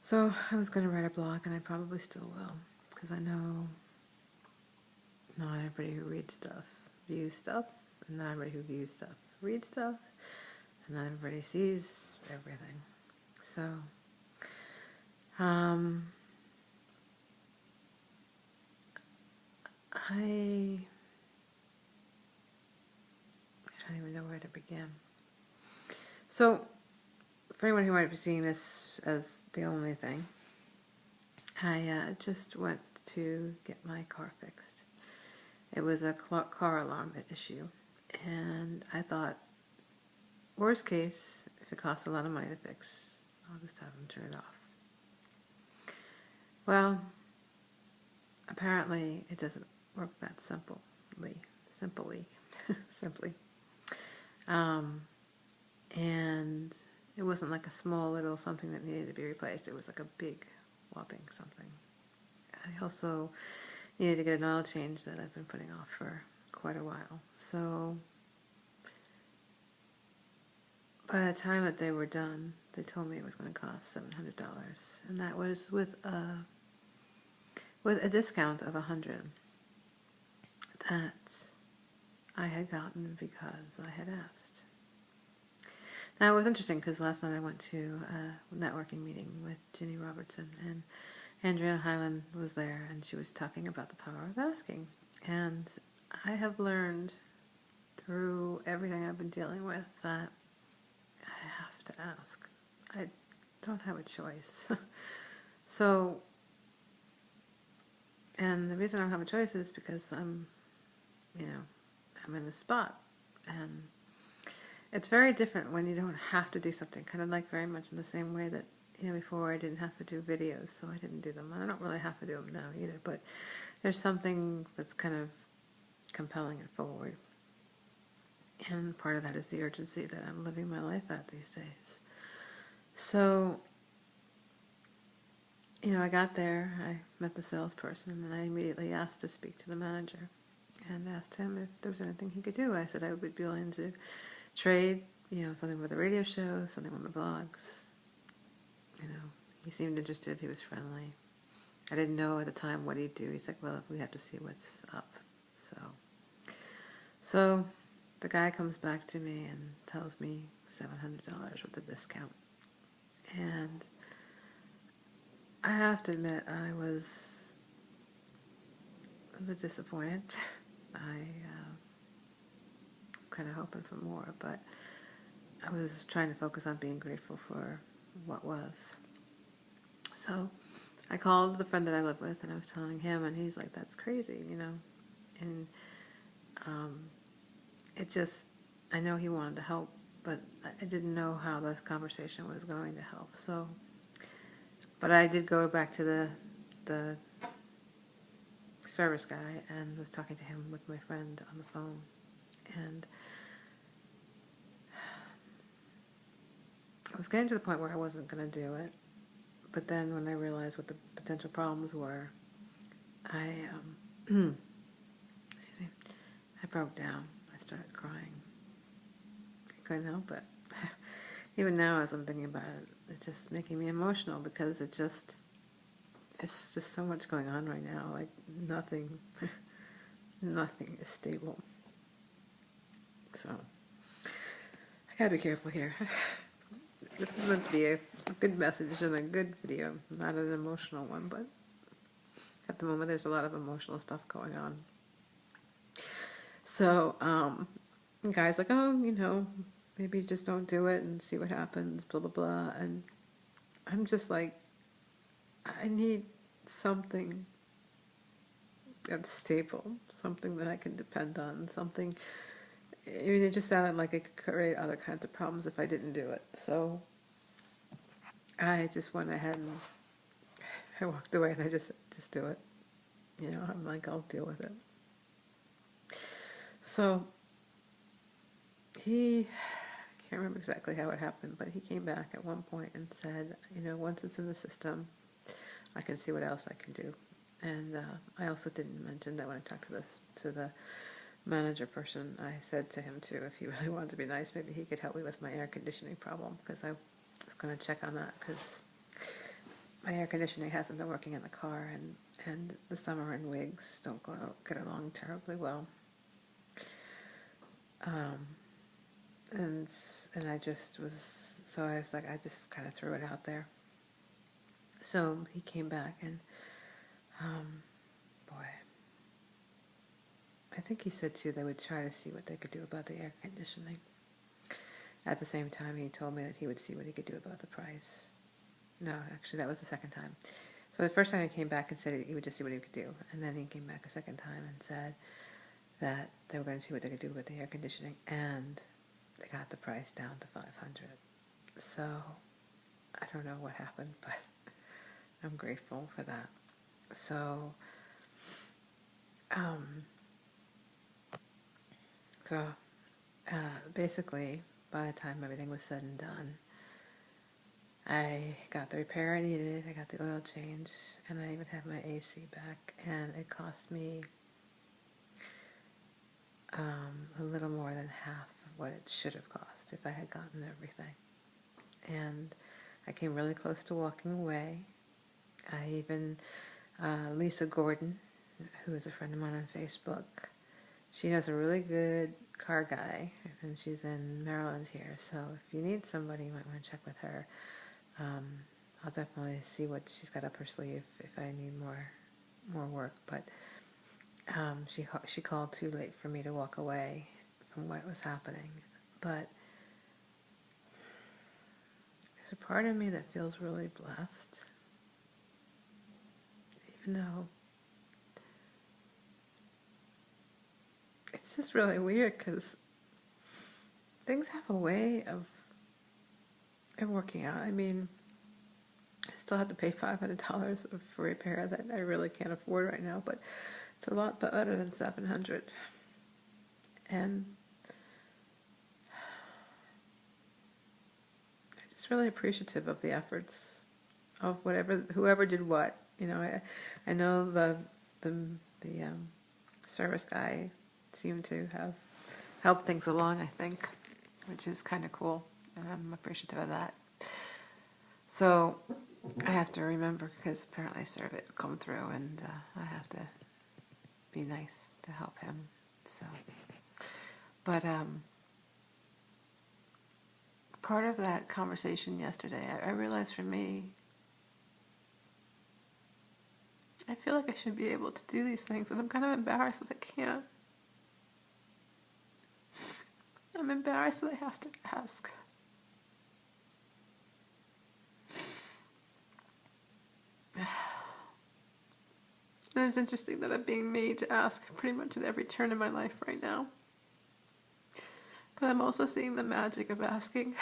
So I was going to write a blog, and I probably still will, because I know not everybody who reads stuff views stuff, and not everybody who views stuff reads stuff, and not everybody sees everything. So, I don't even know where to begin. So, for anyone who might be seeing this as the only thing, I just went to get my car fixed. It was a car alarm issue, and I thought, worst case, if it costs a lot of money to fix, I'll just have them turn it off. Well, apparently it doesn't work that simply. And it wasn't like a small little something that needed to be replaced. It was like a big whopping something. I also needed to get an oil change that I've been putting off for quite a while. So by the time that they were done, they told me it was going to cost $700, and that was with a discount of $100 that I had gotten because I had asked. Now, it was interesting because last night I went to a networking meeting with Ginny Robertson, and Andrea Hyland was there, and she was talking about the power of asking. And I have learned through everything I've been dealing with that I have to ask. I don't have a choice. So, and the reason I don't have a choice is because I'm in a spot, and it's very different when you don't have to do something, kind of like very much in the same way that, before I didn't have to do videos, so I didn't do them. I don't really have to do them now either, but there's something that's kind of compelling it forward. And part of that is the urgency that I'm living my life at these days. So, I got there, I met the salesperson, and I immediately asked to speak to the manager and asked him if there was anything he could do. I said I would be willing to trade, something with a radio show, something with my blogs. He seemed interested, he was friendly. I didn't know at the time what he'd do. He's like, well, we have to see what's up. So the guy comes back to me and tells me $700 with a discount. And I have to admit, I was a bit disappointed. I was kind of hoping for more, but I was trying to focus on being grateful for what was. So I called the friend that I live with, and I was telling him, and he's like, that's crazy, And it just, I know he wanted to help, but I didn't know how this conversation was going to help. So, but I did go back to the service guy and was talking to him with my friend on the phone. And I was getting to the point where I wasn't going to do it. But then when I realized what the potential problems were, I excuse me, I broke down. I started crying. I couldn't help it. Even now, as I'm thinking about it, it's just making me emotional because it's just so much going on right now. Like nothing is stable. So I gotta be careful here. This is meant to be a good message and a good video, not an emotional one, but at the moment there's a lot of emotional stuff going on. So, the guy's like, oh, maybe just don't do it and see what happens, blah, blah, blah. And I'm just like, I need something that's stable, something that I can depend on, something. I mean, it just sounded like it could create other kinds of problems if I didn't do it. So I just went ahead and I walked away, and I just do it. I'm like, I'll deal with it. So I can't remember exactly how it happened, but he came back at one point and said, once it's in the system, I can see what else I can do. And I also didn't mention that when I talked to the manager person, I said to him too, if he really wanted to be nice, maybe he could help me with my air conditioning problem, because I was going to check on that, because my air conditioning hasn't been working in the car, and the summer and wigs don't get along terribly well. Um, and I just was, so I was like, I just kind of threw it out there. So he came back, and boy, I think he said too they would try to see what they could do about the air conditioning. At the same time, he told me that he would see what he could do about the price. No, actually, that was the second time. So the first time he came back and said he would just see what he could do, and then he came back a second time and said that they were going to see what they could do with the air conditioning, and they got the price down to $500. So I don't know what happened, but I'm grateful for that. So, basically, by the time everything was said and done, I got the repair I needed, I got the oil change, and I even had my AC back, and it cost me a little more than half of what it should have cost if I had gotten everything. And I came really close to walking away. I even, Lisa Gordon, who is a friend of mine on Facebook, she knows a really good car guy, and she's in Maryland here, so if you need somebody, you might want to check with her. I'll definitely see what she's got up her sleeve if I need more work, but she called too late for me to walk away from what was happening. But there's a part of me that feels really blessed, even though it's just really weird because things have a way of working out. I mean, I still have to pay $500 for repair that I really can't afford right now, but it's a lot better than $700. And I'm just really appreciative of the efforts of whoever did what. You know, I know the service guy seemed to have helped things along, I think, which is kind of cool, and I'm appreciative of that. So I have to remember, because apparently Servit come through, and I have to be nice to help him. So, but part of that conversation yesterday, I realized for me, I feel like I should be able to do these things, and I'm kind of embarrassed that I can't. I'm embarrassed that I have to ask. And it's interesting that I'm being made to ask pretty much at every turn in my life right now. But I'm also seeing the magic of asking,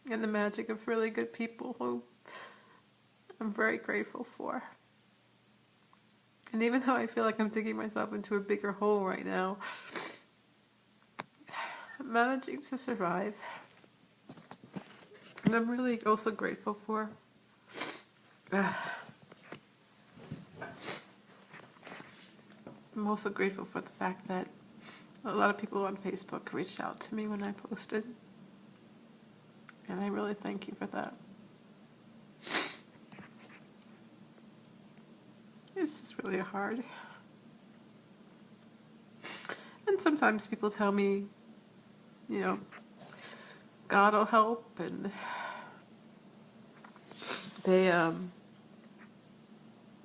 and the magic of really good people who I'm very grateful for. And even though I feel like I'm digging myself into a bigger hole right now, I'm managing to survive. And I'm really also grateful for I'm also grateful for the fact that a lot of people on Facebook reached out to me when I posted. And I really thank you for that. It's just really hard. And sometimes people tell me, you know, God will help, and they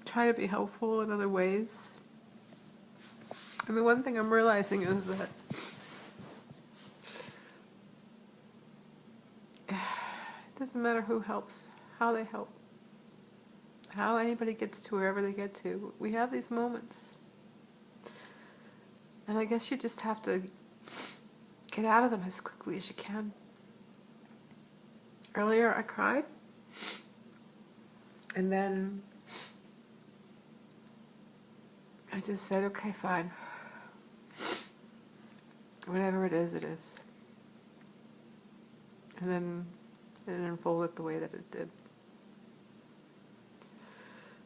try to be helpful in other ways. And the one thing I'm realizing is that it doesn't matter who helps, how they help, how anybody gets to wherever they get to. We have these moments. And I guess you just have to get out of them as quickly as you can. Earlier I cried. And then I just said, okay, fine. Whatever it is, it is. And then it unfolded the way that it did.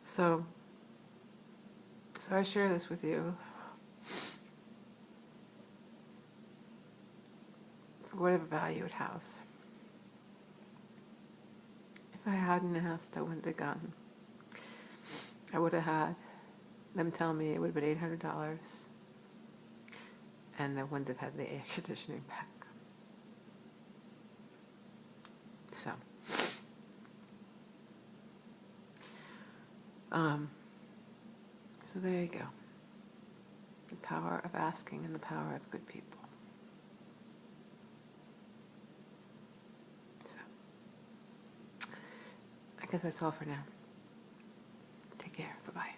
So I share this with you for whatever value it has. If I hadn't asked, I wouldn't have gotten. I would have had them tell me it would have been $800, and I wouldn't have had the air conditioning back. So, so there you go. The power of asking and the power of good people. So, I guess that's all for now. Take care. Bye-bye.